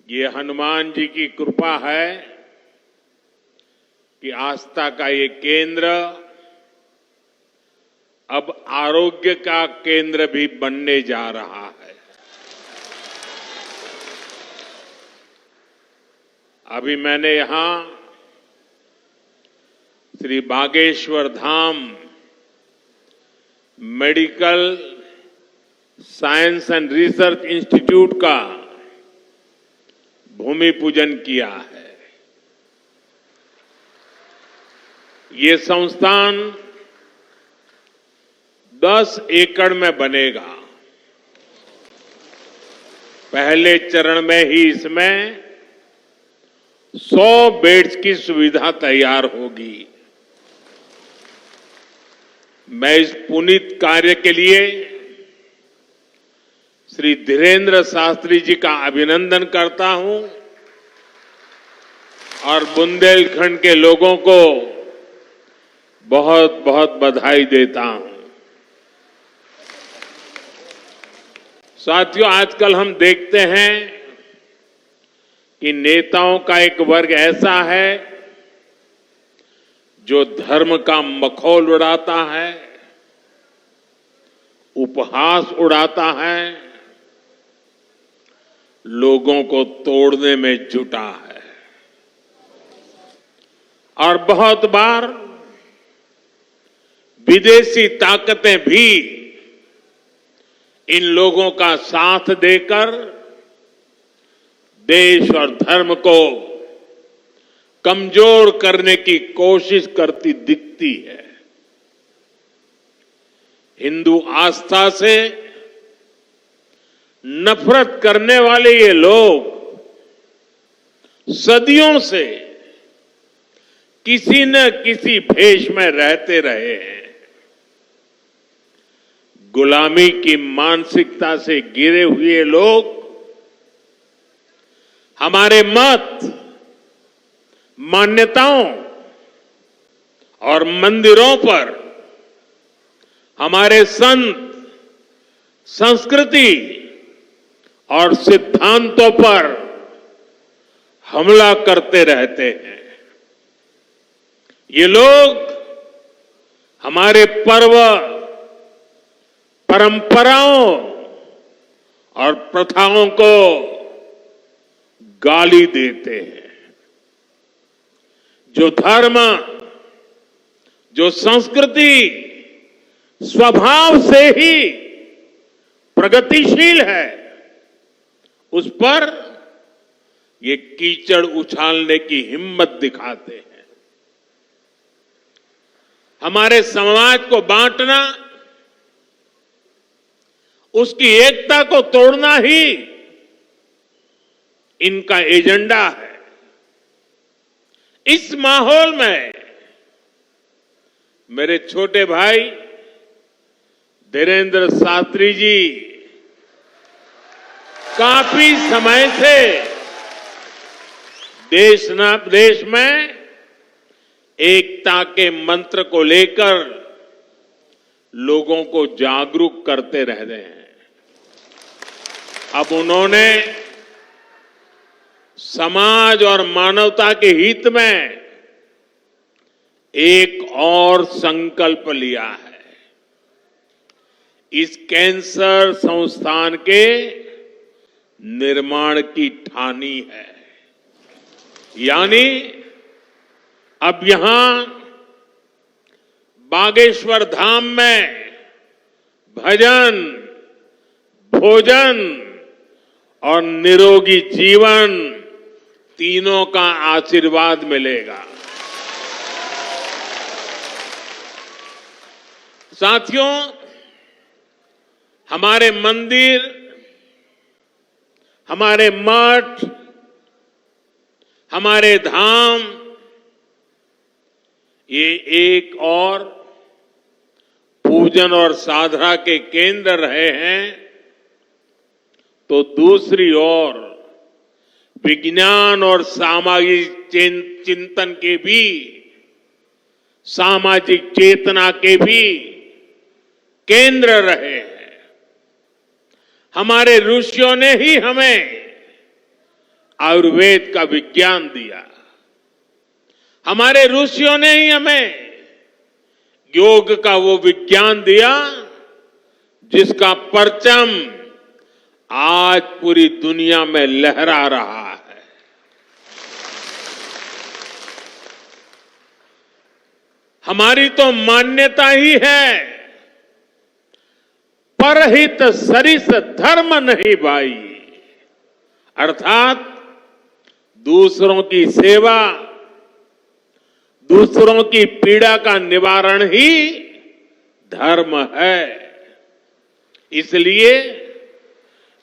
ये हनुमान जी की कृपा है कि आस्था का ये केंद्र अब आरोग्य का केंद्र भी बनने जा रहा है। अभी मैंने यहां Shri Bageshwar Dham medical science and research institute का भूमि पूजन किया है। ये संस्थान 10 एकड़ में बनेगा। पहले चरण में ही इसमें 100 बेड्स की सुविधा तैयार होगी। मैं इस पुनीत कार्य के लिए श्री धीरेन्द्र शास्त्री जी का अभिनंदन करता हूं और बुंदेलखंड के लोगों को बहुत बहुत बधाई देता हूं। साथियों, आजकल हम देखते हैं कि नेताओं का एक वर्ग ऐसा है जो धर्म का मखौल उड़ाता है, उपहास उड़ाता है, लोगों को तोड़ने में जुटा है और बहुत बार विदेशी ताकतें भी इन लोगों का साथ देकर देश और धर्म को कमजोर करने की कोशिश करती दिखती है। हिंदू आस्था से नफरत करने वाले ये लोग सदियों से किसी न किसी भेष में रहते रहे हैं। गुलामी की मानसिकता से घिरे हुए लोग हमारे मत, मान्यताओं और मंदिरों पर, हमारे संत, संस्कृति और सिद्धांतों पर हमला करते रहते हैं। ये लोग हमारे पर्व, परंपराओं और प्रथाओं को गाली देते हैं। जो धर्म, जो संस्कृति स्वभाव से ही प्रगतिशील है, उस पर ये कीचड़ उछालने की हिम्मत दिखाते हैं। हमारे समाज को बांटना, उसकी एकता को तोड़ना ही इनका एजेंडा है। इस माहौल में मेरे छोटे भाई धीरेन्द्र शास्त्री जी काफी समय से देश में एकता के मंत्र को लेकर लोगों को जागरूक करते रह रहे हैं। अब उन्होंने समाज और मानवता के हित में एक और संकल्प लिया है। इस कैंसर संस्थान के निर्माण की ठानी है। यानी अब यहां बागेश्वर धाम में भजन, भोजन और निरोगी जीवन तीनों का आशीर्वाद मिलेगा। साथियों, हमारे मंदिर, हमारे मठ, हमारे धाम ये एक और पूजन और साधना के केंद्र रहे हैं, तो दूसरी ओर विज्ञान और सामाजिक चिंतन के भी, सामाजिक चेतना के भी केंद्र रहे हैं। हमारे ऋषियों ने ही हमें आयुर्वेद का विज्ञान दिया। हमारे ऋषियों ने ही हमें योग का वो विज्ञान दिया जिसका परचम आज पूरी दुनिया में लहरा रहा है। हमारी तो मान्यता ही है, परहित सरिस धर्म नहीं भाई, अर्थात दूसरों की सेवा, दूसरों की पीड़ा का निवारण ही धर्म है। इसलिए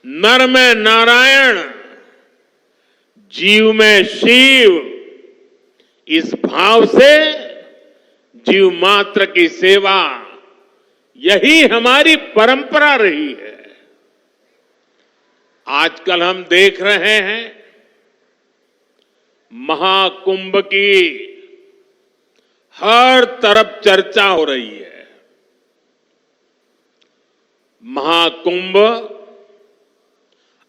नर में नारायण, जीव में शिव, इस भाव से जीव मात्र की सेवा, यही हमारी परंपरा रही है। आजकल हम देख रहे हैं महाकुंभ की हर तरफ चर्चा हो रही है। महाकुंभ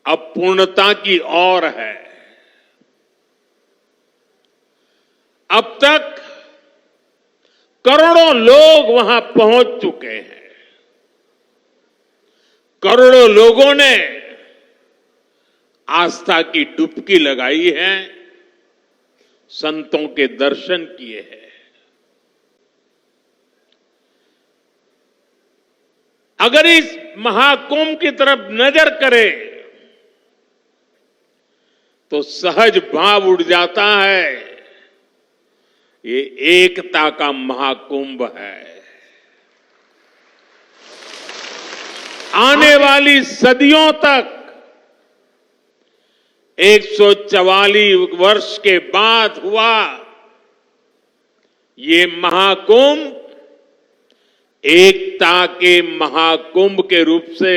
अब पूर्णता की ओर है। अब तक करोड़ों लोग वहां पहुंच चुके हैं। करोड़ों लोगों ने आस्था की डुबकी लगाई है, संतों के दर्शन किए हैं। अगर इस महाकुंभ की तरफ नजर करें तो सहज भाव उड़ जाता है, ये एकता का महाकुंभ है। आने वाली सदियों तक 144 वर्ष के बाद हुआ ये महाकुंभ एकता के महाकुंभ के रूप से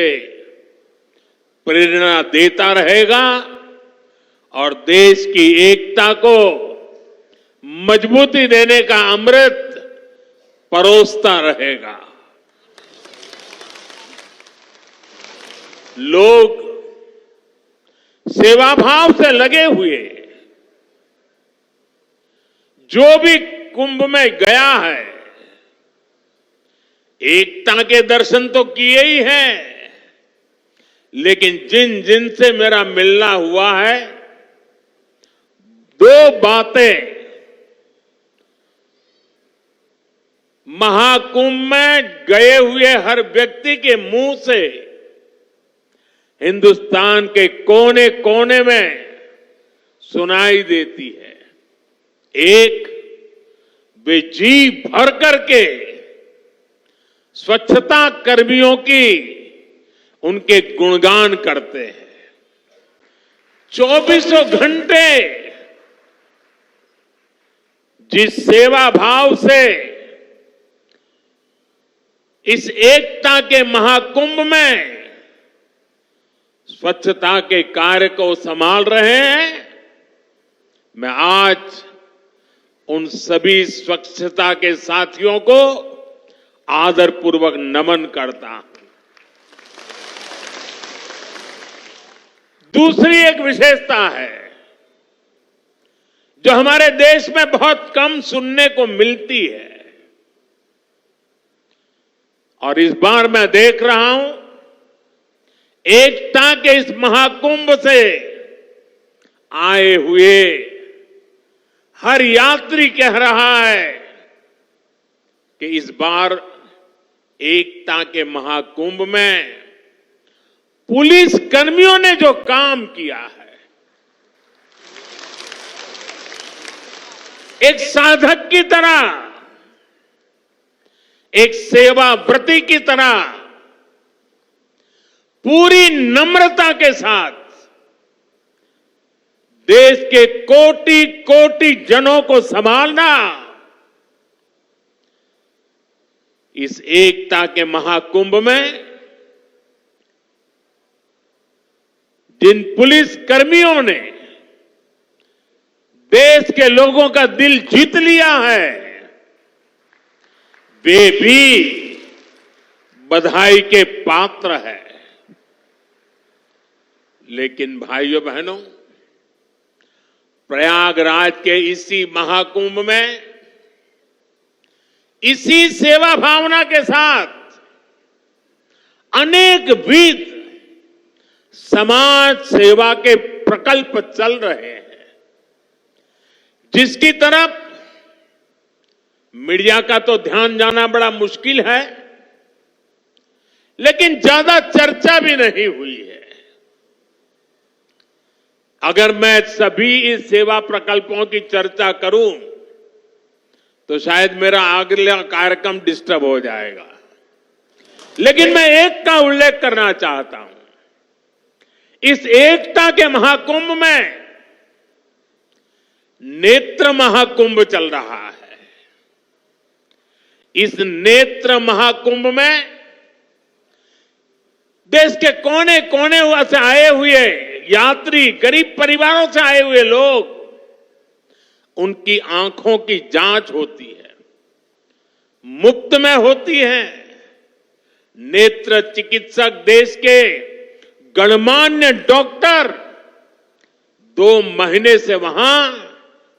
प्रेरणा देता रहेगा और देश की एकता को मजबूती देने का अमृत परोसता रहेगा। लोग सेवा भाव से लगे हुए, जो भी कुंभ में गया है एकता के दर्शन तो किए ही हैं, लेकिन जिन जिन से मेरा मिलना हुआ है, दो बातें महाकुंभ में गए हुए हर व्यक्ति के मुंह से हिंदुस्तान के कोने कोने में सुनाई देती है। एक, वे जी भर करके स्वच्छता कर्मियों की उनके गुणगान करते हैं। 24 घंटे जिस सेवा भाव से इस एकता के महाकुंभ में स्वच्छता के कार्य को संभाल रहे हैं, मैं आज उन सभी स्वच्छता के साथियों को आदरपूर्वक नमन करता हूं। दूसरी एक विशेषता है जो हमारे देश में बहुत कम सुनने को मिलती है, और इस बार मैं देख रहा हूं एकता के इस महाकुंभ से आए हुए हर यात्री कह रहा है कि इस बार एकता के महाकुंभ में पुलिस कर्मियों ने जो काम किया है, एक साधक की तरह, एक सेवा व्रती की तरह पूरी नम्रता के साथ देश के कोटि कोटि जनों को संभालना, इस एकता के महाकुंभ में जिन पुलिस कर्मियों ने देश के लोगों का दिल जीत लिया है, वे भी बधाई के पात्र है। लेकिन भाइयों बहनों, प्रयागराज के इसी महाकुंभ में इसी सेवा भावना के साथ अनेक विध समाज सेवा के प्रकल्प चल रहे हैं, जिसकी तरफ मीडिया का तो ध्यान जाना बड़ा मुश्किल है, लेकिन ज्यादा चर्चा भी नहीं हुई है। अगर मैं सभी इस सेवा प्रकल्पों की चर्चा करूं तो शायद मेरा अगला कार्यक्रम डिस्टर्ब हो जाएगा, लेकिन मैं एक का उल्लेख करना चाहता हूं। इस एकता के महाकुंभ में नेत्र महाकुंभ चल रहा है। इस नेत्र महाकुंभ में देश के कोने कोने से आए हुए यात्री, गरीब परिवारों से आए हुए लोग, उनकी आंखों की जांच होती है, मुफ्त में होती है। नेत्र चिकित्सक देश के गणमान्य डॉक्टर 2 महीने से वहां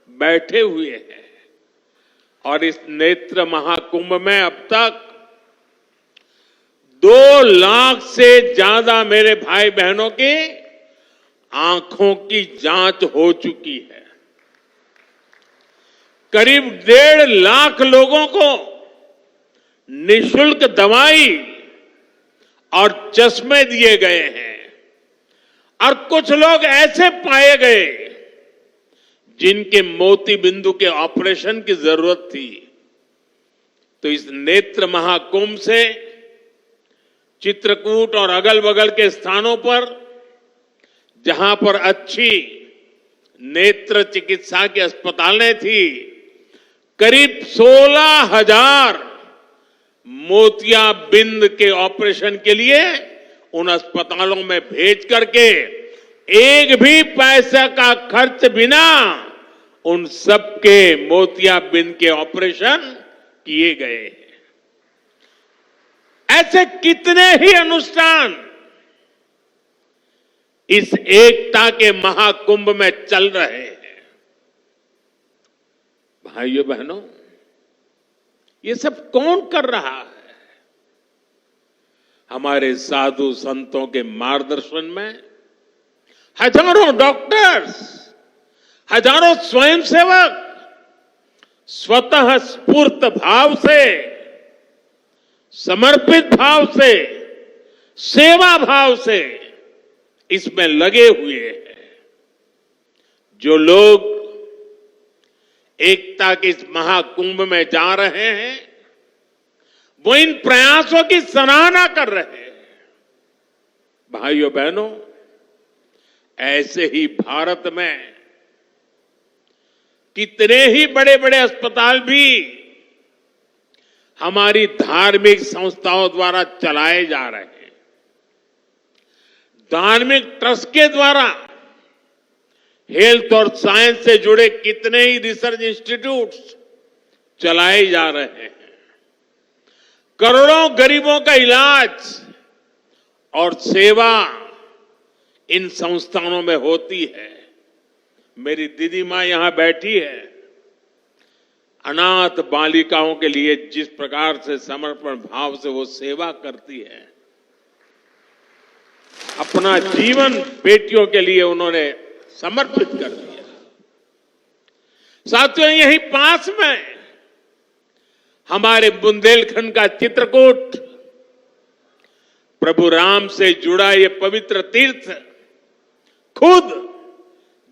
बैठे हुए हैं और इस नेत्र महाकुंभ में अब तक 2 लाख से ज्यादा मेरे भाई बहनों की आंखों की जांच हो चुकी है। करीब 1.5 लाख लोगों को निशुल्क दवाई और चश्मे दिए गए हैं और कुछ लोग ऐसे पाए गए जिनके मोती बिंदु के ऑपरेशन की जरूरत थी। तो इस नेत्र महाकुंभ से चित्रकूट और अगल बगल के स्थानों पर जहां पर अच्छी नेत्र चिकित्सा की अस्पतालें थी, करीब 16,000 मोतियाबिंद के ऑपरेशन के लिए उन अस्पतालों में भेज करके एक भी पैसे का खर्च बिना उन सबके मोतियाबिंद के ऑपरेशन किए गए हैं। ऐसे कितने ही अनुष्ठान इस एकता के महाकुंभ में चल रहे हैं। भाइयों बहनों, ये सब कौन कर रहा है? हमारे साधु संतों के मार्गदर्शन में हजारों डॉक्टर्स, हजारों स्वयंसेवक स्वतः स्फूर्त भाव से, समर्पित भाव से, सेवा भाव से इसमें लगे हुए हैं। जो लोग एकता के इस महाकुंभ में जा रहे हैं, वो इन प्रयासों की सराहना कर रहे हैं। भाइयों बहनों, ऐसे ही भारत में कितने ही बड़े बड़े अस्पताल भी हमारी धार्मिक संस्थाओं द्वारा चलाए जा रहे हैं। धार्मिक ट्रस्ट के द्वारा हेल्थ और साइंस से जुड़े कितने ही रिसर्च इंस्टीट्यूट्स चलाए जा रहे हैं। करोड़ों गरीबों का इलाज और सेवा इन संस्थानों में होती है। मेरी दीदी मां यहां बैठी है। अनाथ बालिकाओं के लिए जिस प्रकार से समर्पण भाव से वो सेवा करती है, अपना जीवन बेटियों के लिए उन्होंने समर्पित कर दिया। साथियों, यहीं पास में हमारे बुंदेलखंड का चित्रकूट, प्रभु राम से जुड़ा ये पवित्र तीर्थ खुद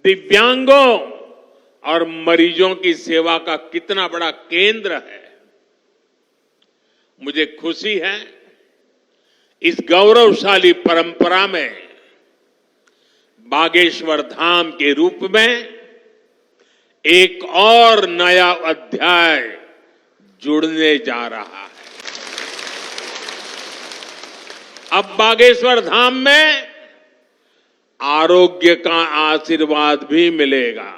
दिव्यांगों और मरीजों की सेवा का कितना बड़ा केंद्र है। मुझे खुशी है इस गौरवशाली परंपरा में बागेश्वर धाम के रूप में एक और नया अध्याय जुड़ने जा रहा है। अब बागेश्वर धाम में आरोग्य का आशीर्वाद भी मिलेगा।